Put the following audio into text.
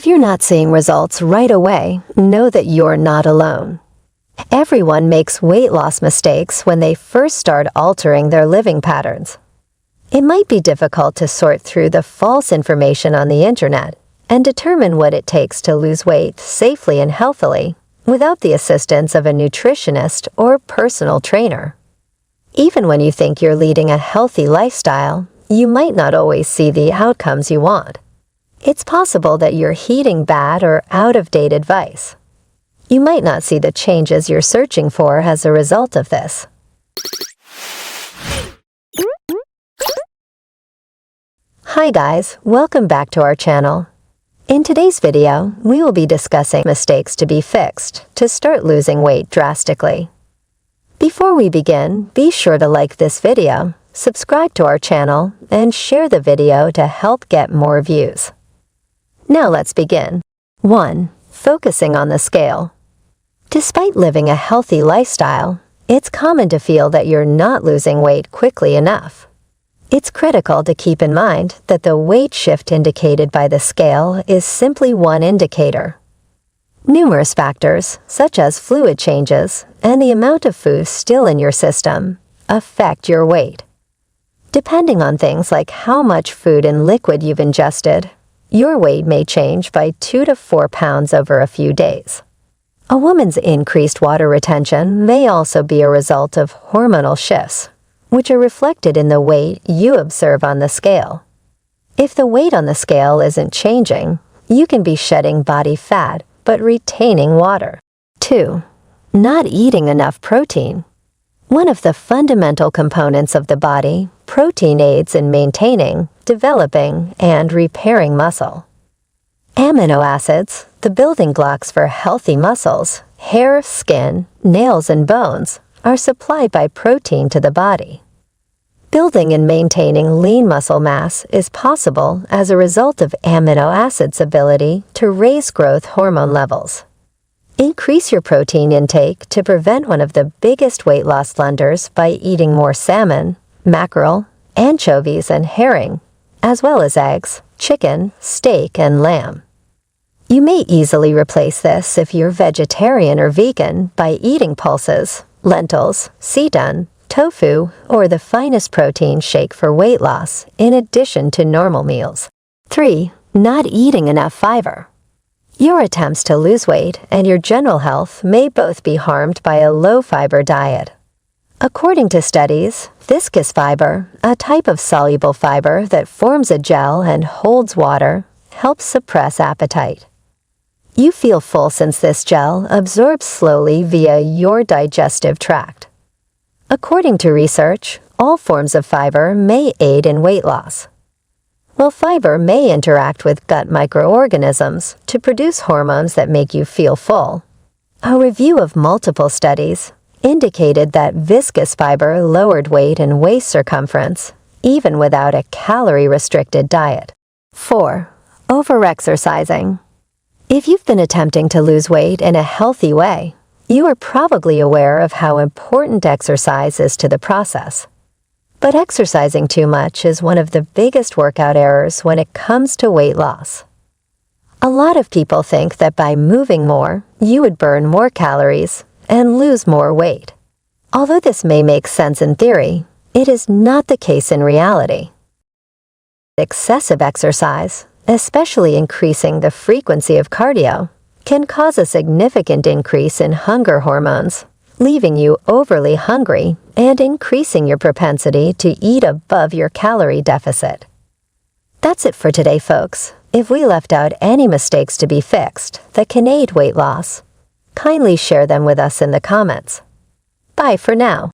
If you're not seeing results right away, know that you're not alone. Everyone makes weight loss mistakes when they first start altering their living patterns. It might be difficult to sort through the false information on the internet and determine what it takes to lose weight safely and healthily without the assistance of a nutritionist or personal trainer. Even when you think you're leading a healthy lifestyle, you might not always see the outcomes you want. It's possible that you're heeding bad or out-of-date advice. You might not see the changes you're searching for as a result of this. Hi guys, welcome back to our channel. In today's video, we will be discussing mistakes to be fixed to start losing weight drastically. Before we begin, be sure to like this video, subscribe to our channel, and share the video to help get more views. Now let's begin. 1. Focusing on the scale. Despite living a healthy lifestyle, it's common to feel that you're not losing weight quickly enough. It's critical to keep in mind that the weight shift indicated by the scale is simply one indicator. Numerous factors, such as fluid changes and the amount of food still in your system, affect your weight. Depending on things like how much food and liquid you've ingested, your weight may change by 2 to 4 pounds over a few days. A woman's increased water retention may also be a result of hormonal shifts, which are reflected in the weight you observe on the scale. If the weight on the scale isn't changing, you can be shedding body fat but retaining water. 2. Not eating enough protein. One of the fundamental components of the body, protein aids in maintaining, developing, and repairing muscle. Amino acids, the building blocks for healthy muscles, hair, skin, nails, and bones, are supplied by protein to the body. Building and maintaining lean muscle mass is possible as a result of amino acids' ability to raise growth hormone levels. Increase your protein intake to prevent one of the biggest weight loss blunders by eating more salmon, mackerel, anchovies, and herring, as well as eggs, chicken, steak, and lamb. You may easily replace this if you're vegetarian or vegan by eating pulses, lentils, seitan, tofu, or the finest protein shake for weight loss in addition to normal meals. 3. Not eating enough fiber. Your attempts to lose weight and your general health may both be harmed by a low-fiber diet. According to studies, viscous fiber, a type of soluble fiber that forms a gel and holds water, helps suppress appetite. You feel full since this gel absorbs slowly via your digestive tract. According to research, all forms of fiber may aid in weight loss. While fiber may interact with gut microorganisms to produce hormones that make you feel full, a review of multiple studies indicated that viscous fiber lowered weight and waist circumference, even without a calorie-restricted diet. 4. Overexercising. If you've been attempting to lose weight in a healthy way, you are probably aware of how important exercise is to the process. But exercising too much is one of the biggest workout errors when it comes to weight loss. A lot of people think that by moving more, you would burn more calories and lose more weight. Although this may make sense in theory, it is not the case in reality. Excessive exercise, especially increasing the frequency of cardio, can cause a significant increase in hunger hormones, leaving you overly hungry and increasing your propensity to eat above your calorie deficit. That's it for today, folks. If we left out any mistakes to be fixed that can aid weight loss, kindly share them with us in the comments. Bye for now.